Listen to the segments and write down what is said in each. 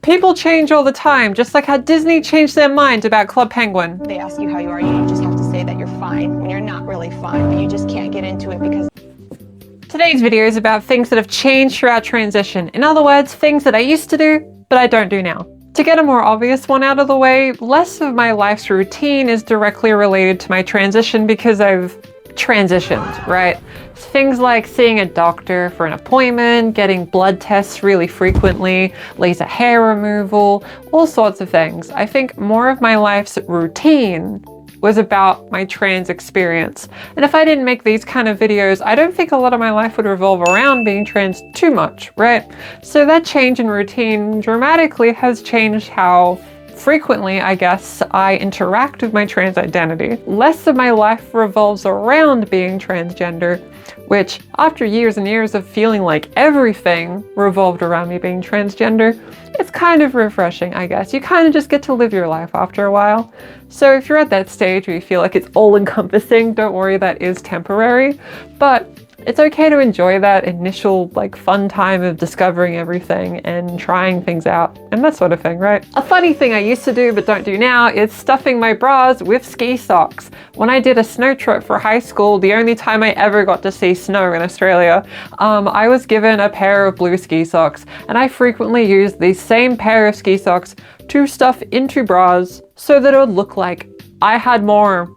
People change all the time, just like how Disney changed their mind about Club Penguin. They ask you how you are, you just have to say that you're fine when you're not really fine, but you just can't get into it because... Today's video is about things that have changed throughout transition. In other words, things that I used to do, but I don't do now. To get a more obvious one out of the way, less of my life's routine is directly related to my transition because I've transitioned, right? Things like seeing a doctor for an appointment, getting blood tests really frequently, laser hair removal, all sorts of things. I think more of my life's routine was about my trans experience. And if I didn't make these kind of videos, I don't think a lot of my life would revolve around being trans too much, right? So that change in routine dramatically has changed how frequently, I guess, I interact with my trans identity. Less of my life revolves around being transgender, which after years and years of feeling like everything revolved around me being transgender, it's kind of refreshing, I guess. You kind of just get to live your life after a while. So if you're at that stage where you feel like it's all encompassing, don't worry, that is temporary. But it's okay to enjoy that initial fun time of discovering everything and trying things out and that sort of thing, right? A funny thing I used to do but don't do now is stuffing my bras with ski socks. When I did a snow trip for high school, the only time I ever got to see snow in Australia, I was given a pair of blue ski socks, and I frequently used the same pair of ski socks to stuff into bras so that it would look like I had more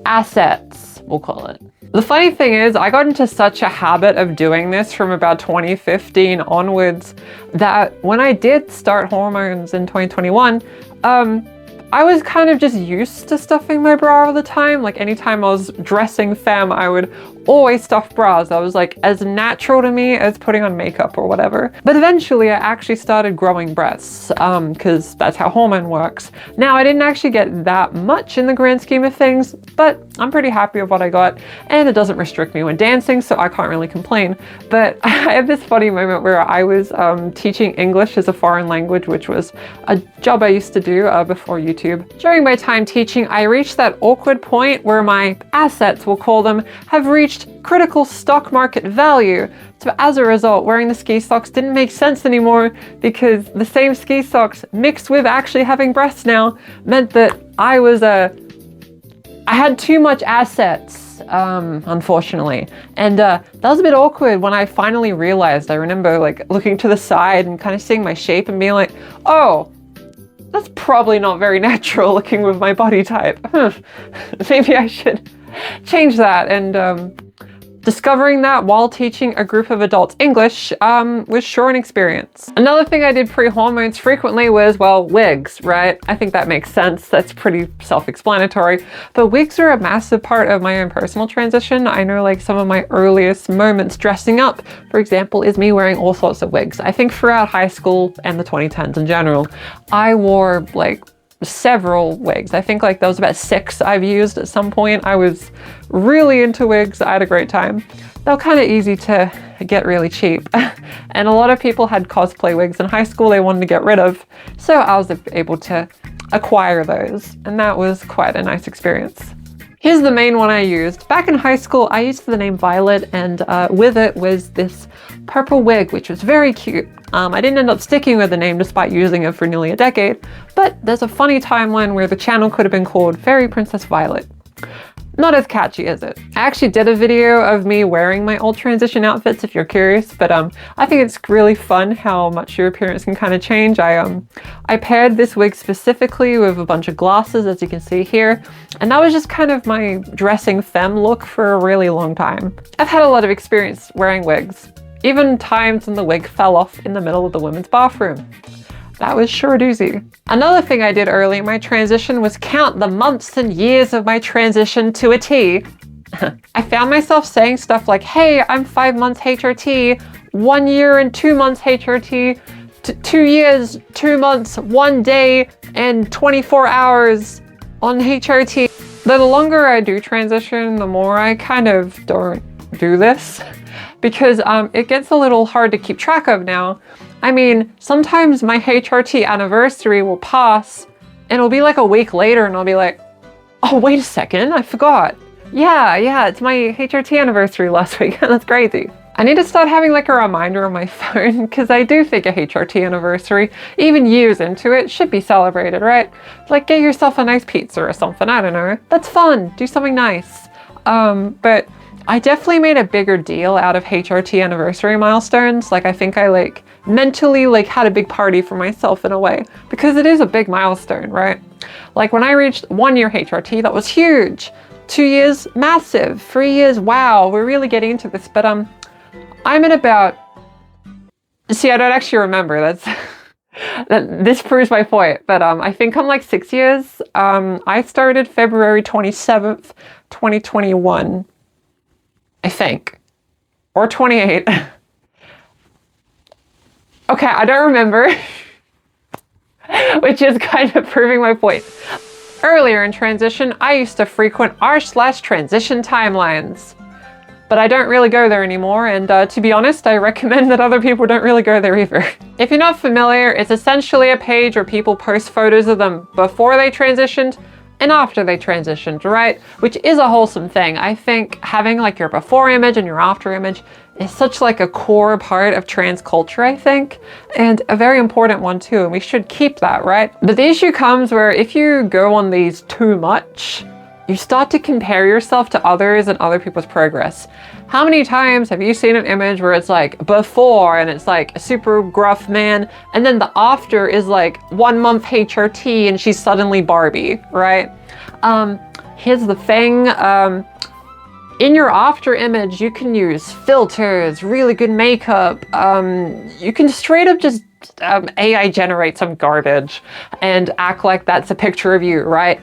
assets, we'll call it. The funny thing is, I got into such a habit of doing this from about 2015 onwards that when I did start hormones in 2021, I was kind of just used to stuffing my bra all the time. Like anytime I was dressing femme, I would always stuff bras. That was like as natural to me as putting on makeup or whatever. But eventually I actually started growing breasts because that's how hormone works. Now I didn't actually get that much in the grand scheme of things, but I'm pretty happy with what I got, and it doesn't restrict me when dancing, so I can't really complain. But I had this funny moment where I was teaching English as a foreign language, which was a job I used to do before YouTube. During my time teaching, I reached that awkward point where my assets, we'll call them, have reached critical stock market value. So as a result, wearing the ski socks didn't make sense anymore because the same ski socks mixed with actually having breasts now meant that I had too much assets, unfortunately. And that was a bit awkward when I finally realized. I remember looking to the side and kind of seeing my shape and being like, oh, that's probably not very natural looking with my body type. Maybe I should change that. And discovering that while teaching a group of adults English was sure an experience. Another thing I did pre-hormones frequently was, well, wigs, right? I think that makes sense. That's pretty self-explanatory. But wigs are a massive part of my own personal transition. I know some of my earliest moments dressing up, for example, is me wearing all sorts of wigs. I think throughout high school and the 2010s in general, I wore several wigs. I think there was about 6 I've used at some point. I was really into wigs. I had a great time. They were kind of easy to get really cheap. And a lot of people had cosplay wigs in high school they wanted to get rid of. So I was able to acquire those. And that was quite a nice experience. Here's the main one I used. Back in high school, I used the name Violet, and with it was this purple wig, which was very cute. I didn't end up sticking with the name despite using it for nearly a decade, but there's a funny timeline where the channel could have been called Fairy Princess Violet. Not as catchy, is it? I actually did a video of me wearing my old transition outfits if you're curious, but I think it's really fun how much your appearance can kind of change. I paired this wig specifically with a bunch of glasses, as you can see here, and that was just kind of my dressing femme look for a really long time. I've had a lot of experience wearing wigs, even times when the wig fell off in the middle of the women's bathroom. That was sure a doozy. Another thing I did early in my transition was count the months and years of my transition to a T. I found myself saying stuff like, hey, I'm 5 months HRT, 1 year and 2 months HRT, 2 years, 2 months, 1 day, and 24 hours on HRT. Though the longer I do transition, the more I kind of don't do this because it gets a little hard to keep track of now. I mean, sometimes my HRT anniversary will pass and it'll be a week later and I'll be like, oh, wait a second, I forgot. Yeah, it's my HRT anniversary last week. That's crazy. I need to start having like a reminder on my phone because I do think a HRT anniversary, even years into it, should be celebrated, right? Like get yourself a nice pizza or something, I don't know. That's fun, do something nice. But I definitely made a bigger deal out of HRT anniversary milestones. Like I think I like mentally like had a big party for myself in a way because it is a big milestone, right? Like when I reached 1 year HRT, that was huge. 2 years, massive. 3 years, wow, we're really getting into this. But I'm at about, see, I don't actually remember. This proves my point. But I think I'm like 6 years. I started February 27th, 2021, I think, or 28. Okay, I don't remember, which is kind of proving my point. Earlier in transition, I used to frequent r/transition timelines. But I don't really go there anymore, and to be honest, I recommend that other people don't really go there either. If you're not familiar, it's essentially a page where people post photos of them before they transitioned and after they transitioned, right? Which is a wholesome thing. I think having like your before image and your after image is such like a core part of trans culture, I think, and a very important one too, and we should keep that, right? But the issue comes where if you go on these too much, you start to compare yourself to others and other people's progress. How many times have you seen an image where it's like before and it's like a super gruff man, and then the after is like 1 month HRT and she's suddenly Barbie, right? Here's the thing. In your after image, you can use filters, really good makeup. You can straight up just AI generate some garbage and act like that's a picture of you, right?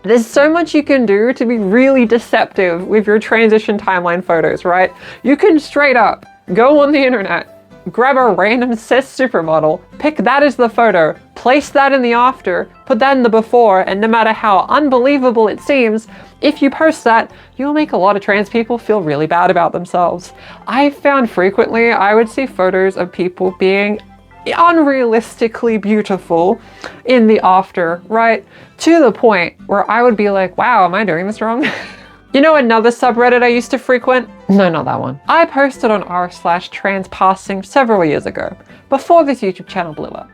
There's so much you can do to be really deceptive with your transition timeline photos, right? You can straight up go on the internet, grab a random cis supermodel, pick that as the photo, place that in the after, put that in the before, and no matter how unbelievable it seems, if you post that, you'll make a lot of trans people feel really bad about themselves. I've found frequently I would see photos of people being unrealistically beautiful in the after, right? To the point where I would be like, wow, am I doing this wrong? You know another subreddit I used to frequent? No, not that one. I posted on r/transpassing several years ago, before this YouTube channel blew up.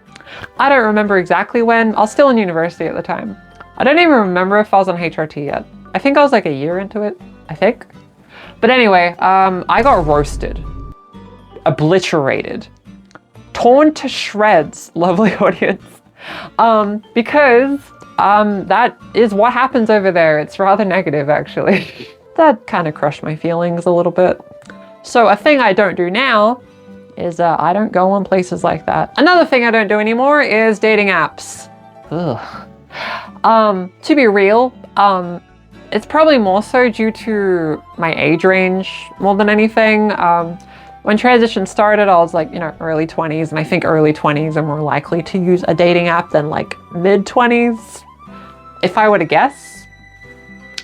I don't remember exactly when. I was still in university at the time. I don't even remember if I was on HRT yet. I think I was like a year into it, I think. But anyway, I got roasted, obliterated, torn to shreds, lovely audience, because that is what happens over there. It's rather negative, actually. That kind of crushed my feelings a little bit. So a thing I don't do now is I don't go on places like that. Another thing I don't do anymore is dating apps. Ugh. To be real, it's probably more so due to my age range more than anything. When transition started, I was like, you know, early 20s, and I think early 20s are more likely to use a dating app than like mid 20s, if I were to guess.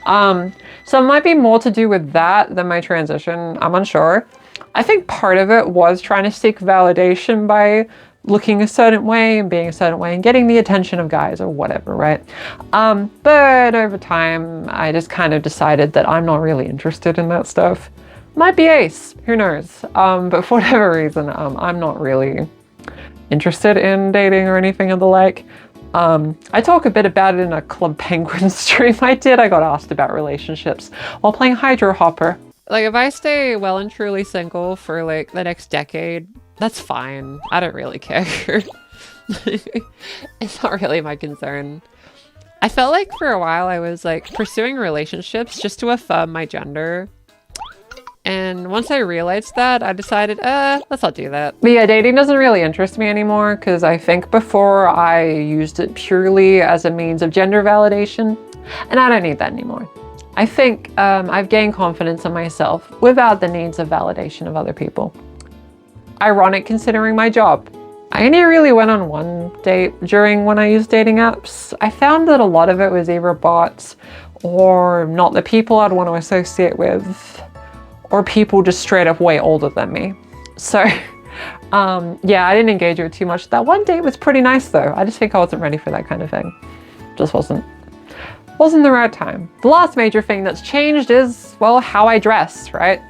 So it might be more to do with that than my transition. I'm unsure. I think part of it was trying to seek validation by looking a certain way and being a certain way and getting the attention of guys or whatever, right? But over time, I just kind of decided that I'm not really interested in that stuff. Might be ace, who knows? But for whatever reason, I'm not really interested in dating or anything of the like. I talk a bit about it in a Club Penguin stream I did. I got asked about relationships while playing Hydro Hopper. Like, if I stay well and truly single for like the next decade, that's fine. I don't really care. It's not really my concern. I felt like for a while I was like pursuing relationships just to affirm my gender. And once I realized that, I decided, let's not do that. But yeah, dating doesn't really interest me anymore because I think before I used it purely as a means of gender validation, and I don't need that anymore. I think I've gained confidence in myself without the needs of validation of other people. Ironic considering my job. I only really went on one date during when I used dating apps. I found that a lot of it was either bots or not the people I'd want to associate with, or people just straight up way older than me. So yeah, I didn't engage with it too much. That one date was pretty nice though. I just think I wasn't ready for that kind of thing. Just wasn't the right time. The last major thing that's changed is, well, how I dress, right?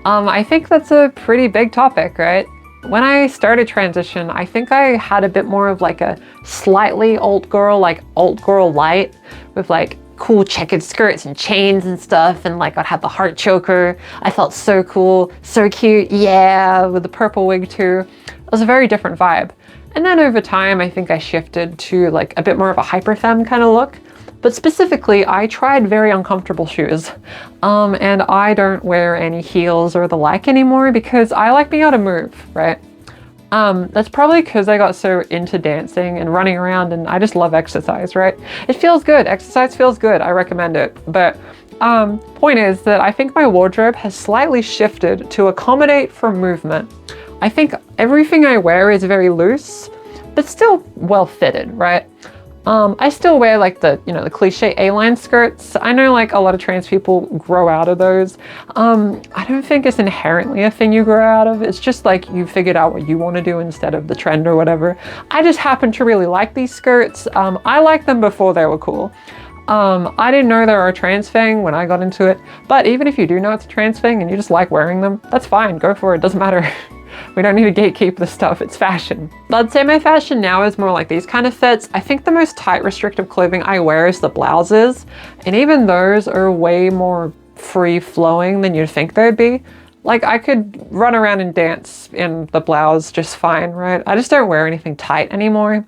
I think that's a pretty big topic, right? When I started transition, I think I had a bit more of like a slightly alt girl, like alt girl light, with like cool checkered skirts and chains and stuff, and like I'd have the heart choker. I felt so cool, so cute, yeah, with the purple wig too. It was a very different vibe. And then over time, I think I shifted to like a bit more of a hyper femme kind of look. But specifically, I tried very uncomfortable shoes. And I don't wear any heels or the like anymore because I like being able to move, right? That's probably because I got so into dancing and running around, and I just love exercise, right? It feels good. Exercise feels good. I recommend it. But point is that I think my wardrobe has slightly shifted to accommodate for movement. I think everything I wear is very loose, but still well fitted, right? I still wear like the cliche A-line skirts. I know like a lot of trans people grow out of those. I don't think it's inherently a thing you grow out of. It's just like you figured out what you want to do instead of the trend or whatever. I just happen to really like these skirts. I liked them before they were cool. I didn't know they were a trans thing when I got into it, but even if you do know it's a trans thing and you just like wearing them, that's fine, go for it, doesn't matter. We don't need to gatekeep this stuff, it's fashion. But I'd say my fashion now is more like these kind of fits. I think the most tight restrictive clothing I wear is the blouses, and even those are way more free-flowing than you'd think they'd be. Like I could run around and dance in the blouse just fine, right? I just don't wear anything tight anymore.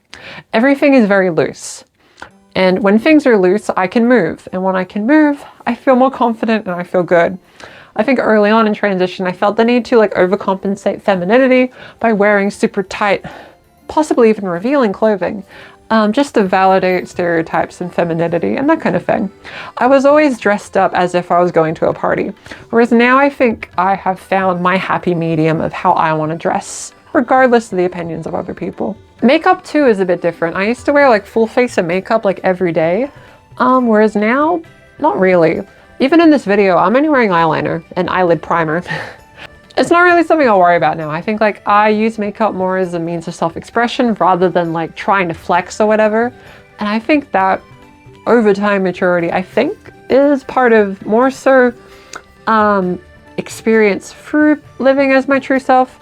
Everything is very loose. And when things are loose, I can move. And when I can move, I feel more confident and I feel good. I think early on in transition, I felt the need to like overcompensate femininity by wearing super tight, possibly even revealing clothing, just to validate stereotypes and femininity and that kind of thing. I was always dressed up as if I was going to a party, whereas now I think I have found my happy medium of how I want to dress, regardless of the opinions of other people. Makeup too is a bit different. I used to wear like full face of makeup like every day, whereas now, not really. Even in this video, I'm only wearing eyeliner and eyelid primer. It's not really something I'll worry about now. I think like I use makeup more as a means of self-expression rather than like trying to flex or whatever. And I think that over time maturity, I think is part of more so experience through living as my true self.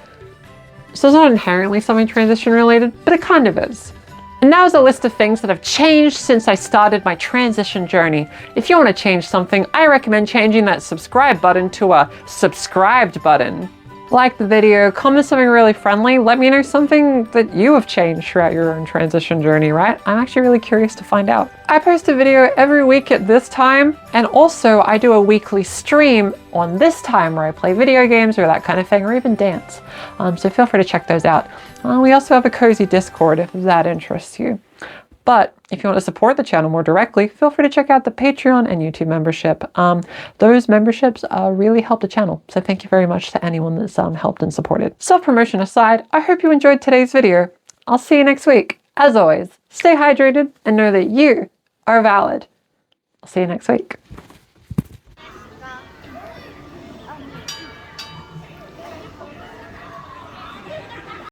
So it's not inherently something transition related, but it kind of is. And now is a list of things that have changed since I started my transition journey. If you want to change something, I recommend changing that subscribe button to a subscribed button. Like the video, comment something really friendly, let me know something that you have changed throughout your own transition journey, right? I'm actually really curious to find out. I post a video every week at this time, and also I do a weekly stream on this time where I play video games or that kind of thing, or even dance. So feel free to check those out. We also have a cozy Discord if that interests you. But if you want to support the channel more directly, feel free to check out the Patreon and YouTube membership. Those memberships really help the channel. So thank you very much to anyone that's helped and supported. Self-promotion aside, I hope you enjoyed today's video. I'll see you next week. As always, stay hydrated and know that you are valid. I'll see you next week.